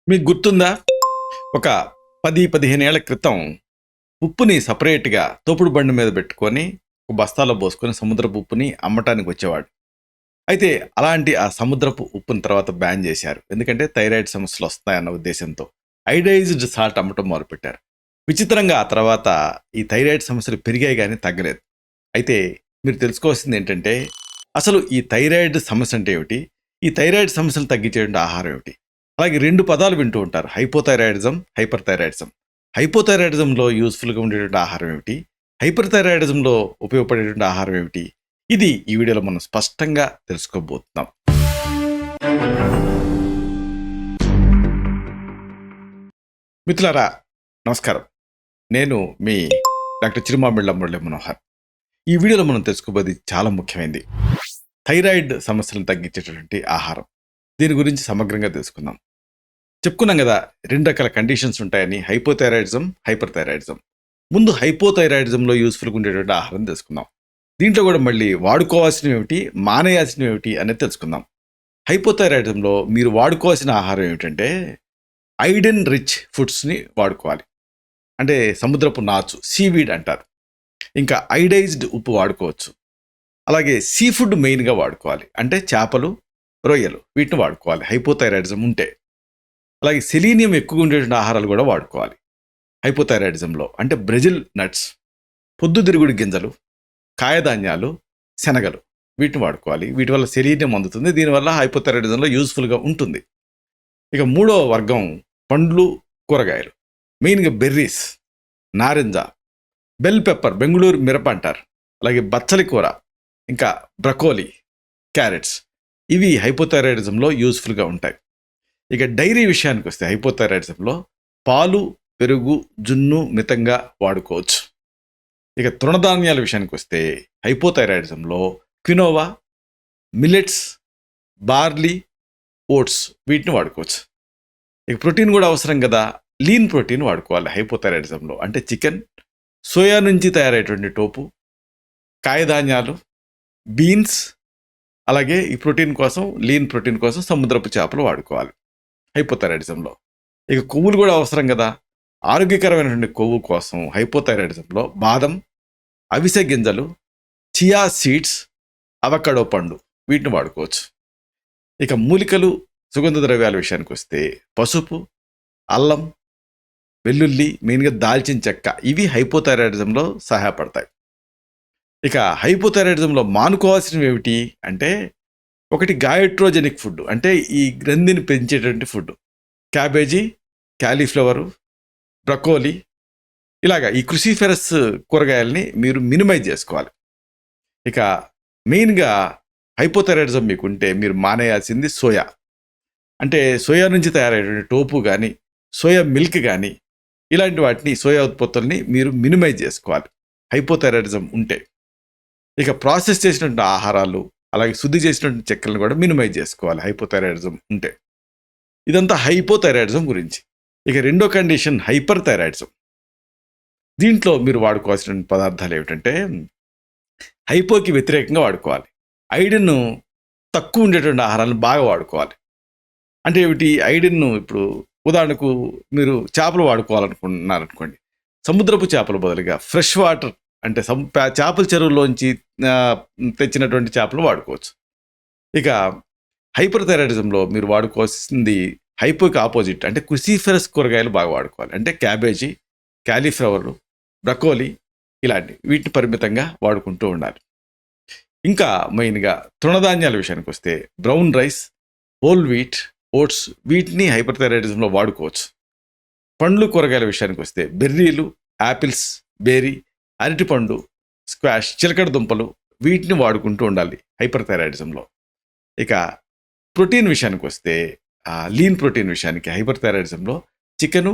మీకు గుర్తుందా? ఒక 10-15 ఏళ్ల క్రితం ఉప్పుని సెపరేట్‌గా తోపుడు బండి మీద పెట్టుకొని, ఒక బస్తాలో పోసుకొని సముద్రపు ఉప్పుని అమ్మటానికి వచ్చేవాడు. అయితే అలాంటి ఆ సముద్రపు ఉప్పుని తర్వాత బ్యాన్ చేశారు. ఎందుకంటే థైరాయిడ్ సమస్యలొస్తాయన్న ఉద్దేశ్యంతో. అయోడైజ్డ్ సాల్ట్ అమ్మటం మొదలుపెట్టారు. విచిత్రంగా ఆ తర్వాత ఈ థైరాయిడ్ సమస్యలు పెరిగాయి గానీ తగ్గలేదు. అయితే మీరు తెలుసుకోవాల్సిందేంటంటే, అసలు ఈ థైరాయిడ్ సమస్య అంటే ఏమిటి? ఈ థైరాయిడ్ సమస్యలు తగ్గించేటువంటి ఆహారం ఏమిటి? అలాగే 2 పదాలు వింటూ ఉంటారు. Hypothyroidism, hyperthyroidism. హైపోథైరాయిడిజంలో యూజ్‌ఫుల్‌గా ఉండేటువంటి ఆహారం ఏమిటి? హైపర్ థైరాయిడిజంలో ఉపయోగపడేటువంటి ఆహారం ఏమిటి? ఇది ఈ వీడియోలో మనం స్పష్టంగా తెలుసుకోబోతున్నాం. మిత్రులారా నమస్కారం. నేను మీ డాక్టర్ చిరుమామిళ్ళ మురళీ మనోహర్. ఈ వీడియోలో మనం తెలుసుకోబోయేది చాలా ముఖ్యమైనది. థైరాయిడ్ సమస్యలను తగ్గించేటటువంటి ఆహారం. దీని గురించి సమగ్రంగా తెలుసుకుందాం. చెప్పుకున్నాం కదా, 2 రకాల కండిషన్స్ ఉంటాయని, హైపోథైరాయిడిజం, హైపర్ థైరాయిడిజం. ముందు హైపోథైరాయిడిజంలో యూస్‌ఫుల్‌గా ఉండేటువంటి ఆహారం తెలుసుకుందాం. దీంట్లో కూడా మళ్ళీ వాడుకోవాల్సినవేమిటి, మానేయాల్సినవేమిటి అనేది తెలుసుకుందాం. హైపోథైరాయిడిజంలో మీరు వాడుకోవాల్సిన ఆహారం ఏమిటంటే, ఐరన్ రిచ్ ఫుడ్స్‌ని వాడుకోవాలి. అంటే సముద్రపు నాచు, సీవీడ్ అంటారు. ఇంకా అయోడైజ్డ్ ఉప్పు వాడుకోవచ్చు. అలాగే సీ ఫుడ్ మెయిన్‌గా వాడుకోవాలి. అంటే చేపలు, రొయ్యలు వీటిని వాడుకోవాలి హైపోథైరాయిడిజం ఉంటే. అలాగే సెలీనియం ఎక్కువగా ఉండేటువంటి ఆహారాలు కూడా వాడుకోవాలి హైపోథైరాయిడిజంలో. అంటే బ్రెజిల్ నట్స్, పొద్దుతిరుగుడు గింజలు, కాయధాన్యాలు, శనగలు వీటిని వాడుకోవాలి. వీటి వల్ల సెలీనియం అందుతుంది. దీనివల్ల హైపోథైరాయిడిజంలో యూజ్‌ఫుల్‌గా ఉంటుంది. ఇక మూడో వర్గం పండ్లు, కూరగాయలు. మెయిన్‌గా బెర్రీస్, నారింజ, బెల్ పెప్పర్, బెంగుళూరు మిరప అంటారు. అలాగే బచ్చలి కూర, ఇంకా బ్రకోలీ, క్యారెట్స్ ఇవి హైపోథైరాయిడిజంలో యూజ్‌ఫుల్‌గా ఉంటాయి. ఇక డైరీ విషయానికి వస్తే హైపోథైరాయిడిజంలో పాలు, పెరుగు, జున్ను మితంగా వాడుకోవచ్చు. ఇక తృణధాన్యాల విషయానికి వస్తే హైపోథైరాయిడిజంలో క్వినోవా, మిల్లెట్స్, బార్లీ, ఓట్స్ వీటిని వాడుకోవచ్చు. ఇక ప్రోటీన్ కూడా అవసరం కదా, లీన్ ప్రోటీన్ వాడుకోవాలి హైపోథైరాయిడిజంలో. అంటే చికెన్, సోయా నుంచి తయారయ్యేటువంటి టోపు, కాయధాన్యాలు, బీన్స్, అలాగే ఈ ప్రోటీన్ కోసం, లీన్ ప్రోటీన్ కోసం సముద్రపు చేపలు వాడుకోవాలి హైపోథైరాయిడిజంలో. ఇక కొవ్వులు కూడా అవసరం కదా, ఆరోగ్యకరమైనటువంటి కొవ్వు కోసం హైపోథైరాయిడిజంలో బాదం, అవిసె గింజలు, చియా సీడ్స్, అవకాడో పండు వీటిని వాడుకోవచ్చు. ఇక మూలికలు, సుగంధ ద్రవ్యాల విషయానికి వస్తే పసుపు, అల్లం, వెల్లుల్లి, మెయిన్గా దాల్చిన చెక్క ఇవి హైపోథైరాయిడిజంలో సహాయపడతాయి. ఇక హైపోథైరాయిడిజంలో మానుకోవాల్సినవి ఏమిటి అంటే, ఒకటి గాయట్రోజెనిక్ ఫుడ్, అంటే ఈ గ్రంథిని పెంచేటువంటి ఫుడ్. క్యాబేజీ, క్యాలీఫ్లవరు, బ్రకోలీ ఇలాగా ఈ క్రుసిఫెరస్ కూరగాయల్ని మీరు మినిమైజ్ చేసుకోవాలి. ఇక మెయిన్గా హైపోథైరాయిడిజం మీకుంటే మీరు మానేయాల్సింది సోయా. అంటే సోయా నుంచి తయారయ్యేటువంటి టోపు కానీ, సోయా మిల్క్ కానీ ఇలాంటి వాటిని, సోయా ఉత్పత్తుల్ని మీరు మినిమైజ్ చేసుకోవాలి హైపోథైరాయిడిజం ఉంటే. ఇక ప్రాసెస్ చేసినటువంటి ఆహారాలు, అలాగే శుద్ధి చేసినటువంటి చక్కెరలను కూడా మినిమైజ్ చేసుకోవాలి హైపోథైరాయిడిజం ఉంటే. ఇదంతా హైపోథైరాయిడిజం గురించి. ఇక రెండో కండిషన్ హైపర్ థైరాయిడిజం. దీంట్లో మీరు వాడుకోవాల్సిన పదార్థాలు ఏమిటంటే, హైపోకి వ్యతిరేకంగా వాడుకోవాలి. ఐరన్ తక్కువ ఉండేటువంటి ఆహారాలను బాగా వాడుకోవాలి. అంటే ఏమిటి, ఐరన్ ఇప్పుడు ఉదాహరణకు మీరు చేపలు వాడుకోవాలనుకుంటున్నారనుకోండి, సముద్రపు చేపల బదులుగా ఫ్రెష్ వాటర్ అంటే చేపల చెరువులోంచి తెచ్చినటువంటి చేపలు వాడుకోవచ్చు. ఇక హైపర్ థైరాయిడిజంలో మీరు వాడుకోవాల్సింది హైపోకి ఆపోజిట్, అంటే క్రుసిఫెరస్ కూరగాయలు బాగా వాడుకోవాలి. అంటే క్యాబేజీ, క్యాలీఫ్లవర్లు, బ్రకోలీ ఇలాంటి వీటిని పరిమితంగా వాడుకుంటూ ఉండాలి. ఇంకా మెయిన్గా తృణధాన్యాల విషయానికి వస్తే brown rice, whole wheat, oats వీటిని హైపర్ థైరాయిడిజంలో వాడుకోవచ్చు. పండ్లు, కూరగాయల విషయానికి వస్తే బెర్రీలు, యాపిల్స్, బేరీ, అరటిపండు, స్క్వాష్, చిలకడ దుంపలు వీటిని వాడుకుంటూ ఉండాలి హైపర్ థైరాయిడిజంలో. ఇక ప్రోటీన్ విషయానికి వస్తే లీన్ ప్రోటీన్ విషయానికి హైపర్ థైరాయిడిజంలో చికెను,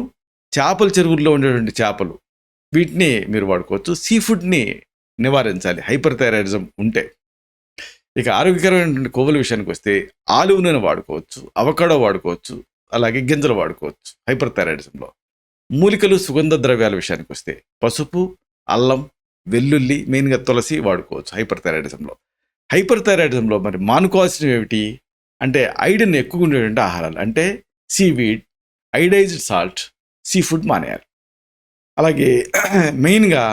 చేపల చెరువుల్లో ఉండేటువంటి చేపలు వీటిని మీరు వాడుకోవచ్చు. సీ ఫుడ్ని నివారించాలి హైపర్ థైరాయిడిజం ఉంటే. ఇక ఆరోగ్యకరమైనటువంటి కొవ్వుల విషయానికి వస్తే ఆలివ్ నూనె వాడుకోవచ్చు, అవకాడో వాడుకోవచ్చు, అలాగే గింజలు వాడుకోవచ్చు హైపర్ థైరాయిడిజంలో. మూలికలు, సుగంధ ద్రవ్యాల విషయానికి వస్తే పసుపు, అల్లం, వెల్లుల్లి, మెయిన్గా తులసి వాడుకోవచ్చు హైపర్ థైరాయిడిజంలో. హైపర్ థైరాయిడిజంలో మరి మానుకోవాల్సినవి ఏమిటి అంటే, ఐరన్ ఎక్కువ ఉండేటువంటి ఆహారాలు. అంటే seaweed, iodised salt, seafood మానేయాలి. అలాగే మెయిన్గా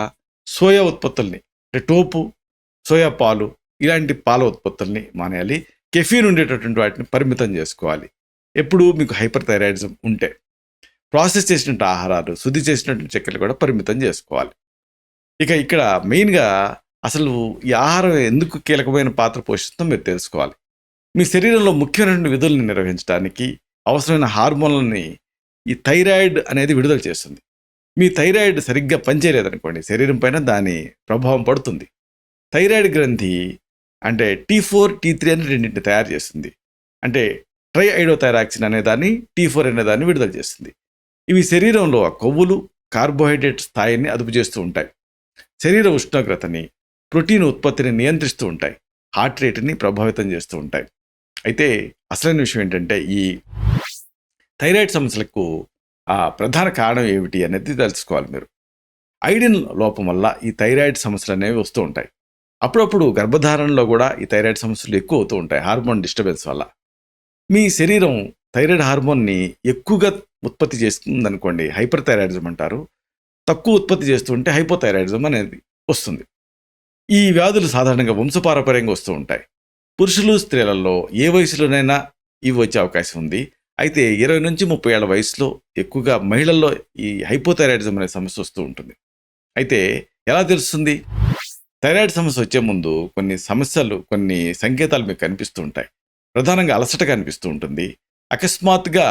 సోయా ఉత్పత్తుల్ని అంటే టోపు, సోయా పాలు ఇలాంటి పాల ఉత్పత్తుల్ని మానేయాలి. కెఫీన్ ఉండేటటువంటి వాటిని పరిమితం చేసుకోవాలి ఎప్పుడు మీకు హైపర్ థైరాయిడిజం ఉంటే. ప్రాసెస్ చేసినట్టు ఆహారాలు, శుద్ధి చేసినటువంటి చక్కెరలు కూడా పరిమితం చేసుకోవాలి. ఇక ఇక్కడ మెయిన్గా అసలు ఈ ఆహారం ఎందుకు కీలకమైన పాత్ర పోషిస్తుందో మీరు తెలుసుకోవాలి. మీ శరీరంలో ముఖ్యమైనటువంటి విధులను నిర్వహించడానికి అవసరమైన హార్మోన్లని ఈ థైరాయిడ్ అనేది విడుదల చేస్తుంది. మీ థైరాయిడ్ సరిగ్గా పనిచేయలేదనుకోండి, శరీరం పైన దాని ప్రభావం పడుతుంది. థైరాయిడ్ గ్రంథి అంటే T4, T3 అని రెండింటిని తయారు చేస్తుంది. అంటే ట్రై ఐడోథైరాక్సిన్ అనే దాన్ని, T4 అనే దాన్ని విడుదల చేస్తుంది. ఇవి శరీరంలో కొవ్వులు, కార్బోహైడ్రేట్ స్థాయిని అదుపు చేస్తూ ఉంటాయి. శరీర ఉష్ణోగ్రతని, ప్రోటీన్ ఉత్పత్తిని నియంత్రిస్తూ ఉంటాయి. హార్ట్ రేట్ని ప్రభావితం చేస్తూ ఉంటాయి. అయితే అసలైన విషయం ఏంటంటే ఈ థైరాయిడ్ సమస్యలకు ప్రధాన కారణం ఏమిటి అనేది తెలుసుకోవాలి మీరు. ఐడిన్ లోపం వల్ల ఈ థైరాయిడ్ సమస్యలు అనేవి వస్తూ ఉంటాయి. అప్పుడప్పుడు గర్భధారణలో కూడా ఈ థైరాయిడ్ సమస్యలు ఎక్కువ అవుతూ ఉంటాయి హార్మోన్ డిస్టర్బెన్స్ వల్ల. మీ శరీరం థైరాయిడ్ హార్మోన్ని ఎక్కువగా ఉత్పత్తి చేస్తుందనుకోండి, హైపర్ థైరాయిడిజం అంటారు. తక్కువ ఉత్పత్తి చేస్తుంటే హైపోథైరాయిడిజం అనేది వస్తుంది. ఈ వ్యాధులు సాధారణంగా వంశపారపర్యంగా వస్తూ ఉంటాయి. పురుషులు, స్త్రీలలో ఏ వయసులోనైనా ఇవి వచ్చే అవకాశం ఉంది. అయితే 20 నుంచి 30 ఏళ్ల వయసులో ఎక్కువగా మహిళల్లో ఈ హైపోథైరాయిడిజం అనే సమస్య వస్తూ ఉంటుంది. అయితే ఎలా తెలుస్తుంది? థైరాయిడ్ సమస్య వచ్చే ముందు కొన్ని సంకేతాలు మీకు కనిపిస్తూ ఉంటాయి. ప్రధానంగా అలసటగా అనిపిస్తూ ఉంటుంది. అకస్మాత్తుగా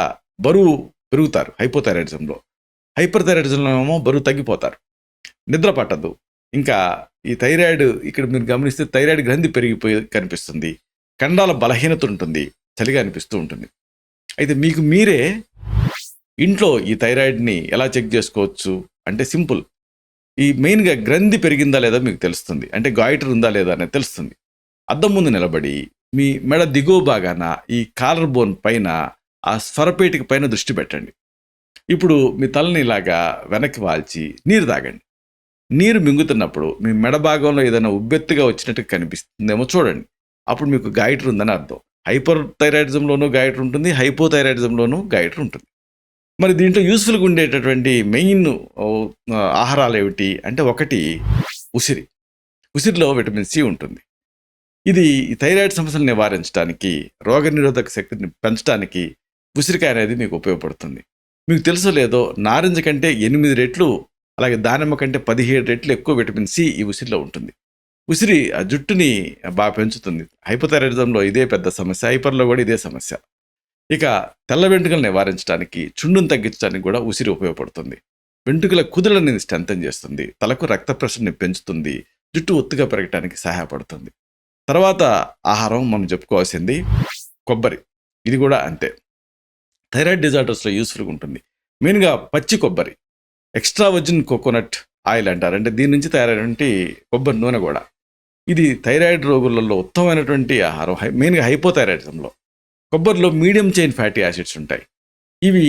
బరువు పెరుగుతారు హైపోథైరాయిడిజంలో. హైపర్ థైరాయిడిజంలో ఏమో బరువు తగ్గిపోతారు. నిద్ర పట్టదు. ఇంకా ఈ థైరాయిడ్ ఇక్కడ మీరు గమనిస్తే థైరాయిడ్ గ్రంథి పెరిగిపోయి కనిపిస్తుంది. కండాల బలహీనత ఉంటుంది. చలిగా అనిపిస్తూ ఉంటుంది. అయితే మీకు మీరే ఇంట్లో ఈ థైరాయిడ్ని ఎలా చెక్ చేసుకోవచ్చు అంటే సింపుల్. ఈ మెయిన్గా గ్రంథి పెరిగిందా లేదా మీకు తెలుస్తుంది. అంటే గాయిటర్ ఉందా లేదా అనేది తెలుస్తుంది. అద్దం ముందు నిలబడి మీ మెడ దిగువ భాగాన ఈ కాలర్ బోన్ పైన ఆ స్వరపేటిక పైన దృష్టి పెట్టండి. ఇప్పుడు మీ తలని ఇలాగా వెనక్కి వాల్చి నీరు తాగండి. నీరు మింగుతున్నప్పుడు మీ మెడ భాగంలో ఏదైనా ఉబ్బెత్తుగా వచ్చినట్టు కనిపిస్తుందేమో చూడండి. అప్పుడు మీకు గాయిటర్ ఉందని అర్థం. హైపర్ థైరాయిడిజంలోనూ గాయిటర్ ఉంటుంది, హైపోథైరాయిడిజంలోనూ గాయిటర్ ఉంటుంది. మరి దీంట్లో యూస్ఫుల్గా ఉండేటటువంటి మెయిన్ ఆహారాలు ఏమిటి అంటే, ఒకటి ఉసిరి. ఉసిరిలో విటమిన్ సి ఉంటుంది. ఇది థైరాయిడ్ సమస్యలు నివారించడానికి, రోగనిరోధక శక్తిని పెంచడానికి ఉసిరికాయ అనేది మీకు ఉపయోగపడుతుంది. మీకు తెలుసో లేదో, నారింజ కంటే 8 రెట్లు, అలాగే దానిమ్మ కంటే 17 రెట్లు ఎక్కువ విటమిన్ సి ఈ ఉసిరిలో ఉంటుంది. ఉసిరి ఆ జుట్టుని బాగా పెంచుతుంది. హైపోథైరాయిడిజంలో ఇదే పెద్ద సమస్య, హైపర్లో కూడా ఇదే సమస్య. ఇక తెల్ల వెంట్రుకలు నివారించడానికి, చుండును తగ్గించడానికి కూడా ఉసిరి ఉపయోగపడుతుంది. వెంట్రుకల కుదులని స్ట్రెంథెన్ చేస్తుంది, తలకు రక్త ప్రెషర్ని పెంచుతుంది, జుట్టు ఒత్తుగా పెరగడానికి సహాయపడుతుంది. తర్వాత ఆహారం మనం చెప్పుకోవాల్సింది కొబ్బరి. ఇది కూడా అంతే, థైరాయిడ్ డిజార్డర్స్లో యూస్ఫుల్గా ఉంటుంది. మెయిన్గా పచ్చి కొబ్బరి, ఎక్స్ట్రా వర్జిన్ కోకోనట్ ఆయిల్ అంటారు. అంటే దీని నుంచి తయారైనటువంటి కొబ్బరి నూనె కూడా. ఇది థైరాయిడ్ రోగులలో ఉత్తమమైనటువంటి ఆహారం. మెయిన్గా హైపోథైరాయిడిజంలో కొబ్బరిలో మీడియం చైన్ ఫ్యాటీ యాసిడ్స్ ఉంటాయి. ఇవి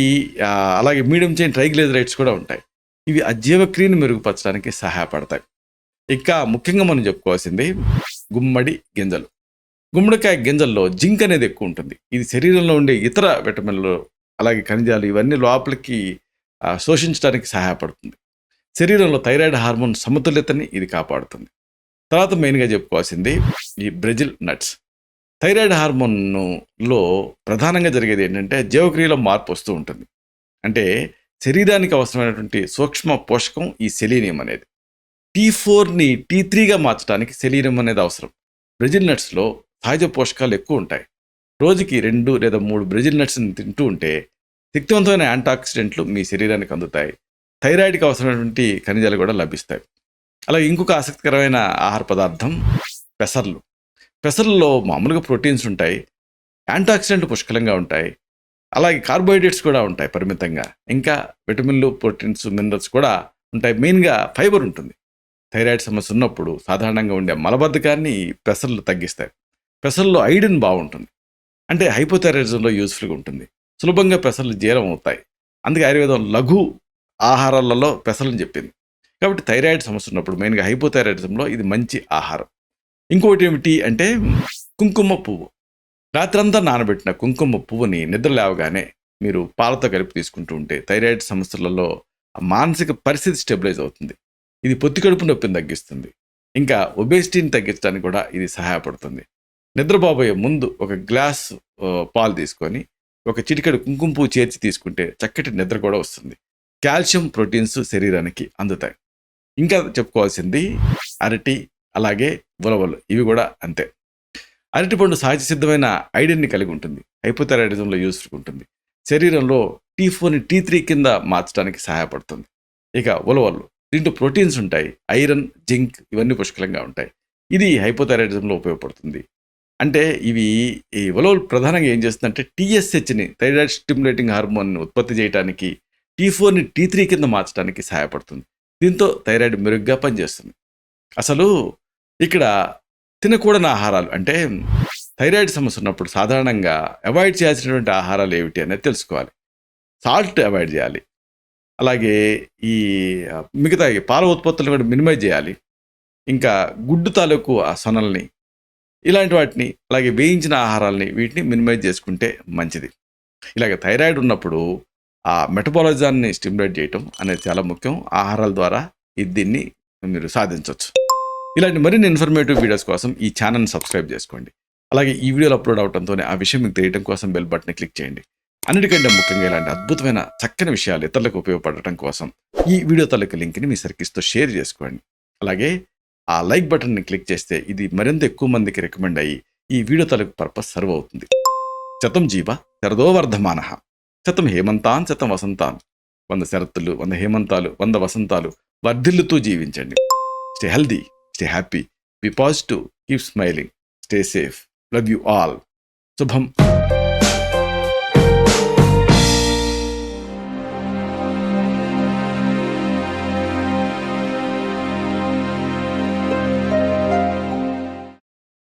అలాగే మీడియం చైన్ ట్రైగ్లిజరైడ్స్ కూడా ఉంటాయి. ఇవి ఆ జీవక్రియను మెరుగుపరచడానికి సహాయపడతాయి. ఇంకా ముఖ్యంగా మనం చెప్పుకోవాల్సింది గుమ్మడి గింజలు. గుమ్మడికాయ గింజల్లో జింక్ అనేది ఎక్కువ ఉంటుంది. ఇది శరీరంలో ఉండే ఇతర విటమిన్లు, అలాగే ఖనిజాలు ఇవన్నీ లోపలికి శోషించడానికి సహాయపడుతుంది. శరీరంలో థైరాయిడ్ హార్మోన్ సమతుల్యతని ఇది కాపాడుతుంది. తర్వాత మెయిన్గా చెప్పుకోవాల్సింది ఈ బ్రెజిల్ నట్స్. థైరాయిడ్ హార్మోన్లో ప్రధానంగా జరిగేది ఏంటంటే జీవక్రియలో మార్పు వస్తూ ఉంటుంది. అంటే శరీరానికి అవసరమైనటువంటి సూక్ష్మ పోషకం ఈ సెలీనియం అనేది. T4ని T3గా మార్చడానికి సెలీనియం అనేది అవసరం. బ్రెజిల్ నట్స్లో సహజ పోషకాలు ఎక్కువ ఉంటాయి. రోజుకి 2 లేదా 3 బ్రెజిల్ నట్స్ని తింటూ ఉంటే శక్తివంతమైన యాంటాక్సిడెంట్లు మీ శరీరానికి అందుతాయి. థైరాయిడ్కి అవసరమైనటువంటి ఖనిజాలు కూడా లభిస్తాయి. అలాగే ఇంకొక ఆసక్తికరమైన ఆహార పదార్థం పెసర్లు. పెసర్లలో మామూలుగా ప్రోటీన్స్ ఉంటాయి, యాంటాక్సిడెంట్లు పుష్కలంగా ఉంటాయి, అలాగే కార్బోహైడ్రేట్స్ కూడా ఉంటాయి పరిమితంగా. ఇంకా విటమిన్లు, ప్రోటీన్స్, మినరల్స్ కూడా ఉంటాయి. మెయిన్గా ఫైబర్ ఉంటుంది. థైరాయిడ్ సమస్య ఉన్నప్పుడు సాధారణంగా ఉండే మలబద్ధకాన్ని పెసర్లు తగ్గిస్తాయి. పెసర్లో ఐరన్ బాగుంటుంది. అంటే హైపోథైరాయిడిజంలో యూస్ఫుల్గా ఉంటుంది. సులభంగా పెసర్లు జీర్ణం అవుతాయి. అందుకే ఆయుర్వేదం లఘు ఆహారాలలో పెసర్లను చెప్పింది. కాబట్టి థైరాయిడ్ సమస్య ఉన్నప్పుడు మెయిన్గా హైపోథైరాయిడిజంలో ఇది మంచి ఆహారం. ఇంకోటి ఏమిటి అంటే కుంకుమ పువ్వు. రాత్రంతా నానబెట్టిన కుంకుమ పువ్వుని నిద్ర లేవగానే మీరు పాలతో కలిపి తీసుకుంటూ ఉంటే థైరాయిడ్ సమస్యలలో మానసిక పరిస్థితి స్టెబిలైజ్ అవుతుంది. ఇది పొత్తి కడుపు నొప్పిని తగ్గిస్తుంది. ఇంకా ఒబేసిటీని తగ్గించడానికి కూడా ఇది సహాయపడుతుంది. నిద్రపోబోయే ముందు ఒక గ్లాస్ పాలు తీసుకొని ఒక చిటికెడు కుంకుమ పువ్వు చేర్చి తీసుకుంటే చక్కటి నిద్ర కూడా వస్తుంది. కాల్షియం, ప్రోటీన్స్ శరీరానికి అందుతాయి. ఇంకా చెప్పుకోవాల్సింది అరటి, అలాగే ఉలవలు, ఇవి కూడా అంతే. అరటిపండు సహజ సిద్ధమైన ఐరన్ని కలిగి ఉంటుంది. హైపోథైరాయిడిజంలో యూస్ఫుల్ ఉంటుంది. శరీరంలో T4ని T3 కింద మార్చడానికి సహాయపడుతుంది. ఇక ఉలవలు, దీంట్లో ప్రోటీన్స్ ఉంటాయి. ఐరన్, జింక్ ఇవన్నీ పుష్కలంగా ఉంటాయి. ఇది హైపోథైరాయిడిజంలో ఉపయోగపడుతుంది. అంటే ఈ ఉలవలు ప్రధానంగా ఏం చేస్తుందంటే TSHని, థైరాయిడ్ స్టిమ్యులేటింగ్ హార్మోన్ని ఉత్పత్తి చేయడానికి, T4ని T3 కింద మార్చడానికి సహాయపడుతుంది. దీంతో థైరాయిడ్ మెరుగ్గా పనిచేస్తుంది. అసలు ఇక్కడ తినకూడని ఆహారాలు అంటే థైరాయిడ్ సమస్య ఉన్నప్పుడు సాధారణంగా అవాయిడ్ చేయాల్సినటువంటి ఆహారాలు ఏమిటి అనేది తెలుసుకోవాలి. సాల్ట్ అవాయిడ్ చేయాలి. అలాగే ఈ మిగతా పాల ఉత్పత్తులను కూడా మినిమైజ్ చేయాలి. ఇంకా గుడ్డు తాలూకు ఆ సొనల్ని, ఇలాంటి వాటిని, అలాగే వేయించిన ఆహారాలని, వీటిని మినిమైజ్ చేసుకుంటే మంచిది. ఇలాగ థైరాయిడ్ ఉన్నప్పుడు ఆ మెటబాలిజాన్ని స్టిమ్యులేట్ చేయటం అనేది చాలా ముఖ్యం. ఆహారాల ద్వారా దీన్ని మీరు సాధించవచ్చు. ఇలాంటి మరిన్ని ఇన్ఫర్మేటివ్ వీడియోస్ కోసం ఈ ఛానల్ని సబ్స్క్రైబ్ చేసుకోండి. అలాగే ఈ వీడియోలు అప్లోడ్ అవడంతోనే ఆ విషయం మీకు తెలియడం కోసం బెల్ బటన్ క్లిక్ చేయండి. అన్నిటికంటే ముఖ్యంగా ఇలాంటి అద్భుతమైన చక్కని విషయాలు ఇతరులకు ఉపయోగపడటం కోసం ఈ వీడియో తాలూకు లింక్ని మీ సర్కిల్స్తో షేర్ చేసుకోండి. అలాగే ఆ లైక్ బటన్ని క్లిక్ చేస్తే ఇది మరింత ఎక్కువ మందికి రికమెండ్ అయ్యి ఈ వీడియో తాలూకు పర్పస్ సర్వ్ అవుతుంది. శతం జీవ శరదో వర్ధమానః, శతం హేమంతాన్ శతం వసంతాన్. 100 శరత్తులు, 100 హేమంతాలు, 100 వసంతాలు వర్ధిల్లుతూ జీవించండి. Stay healthy, stay happy, be positive, keep smiling, stay safe. Love you all. Subham.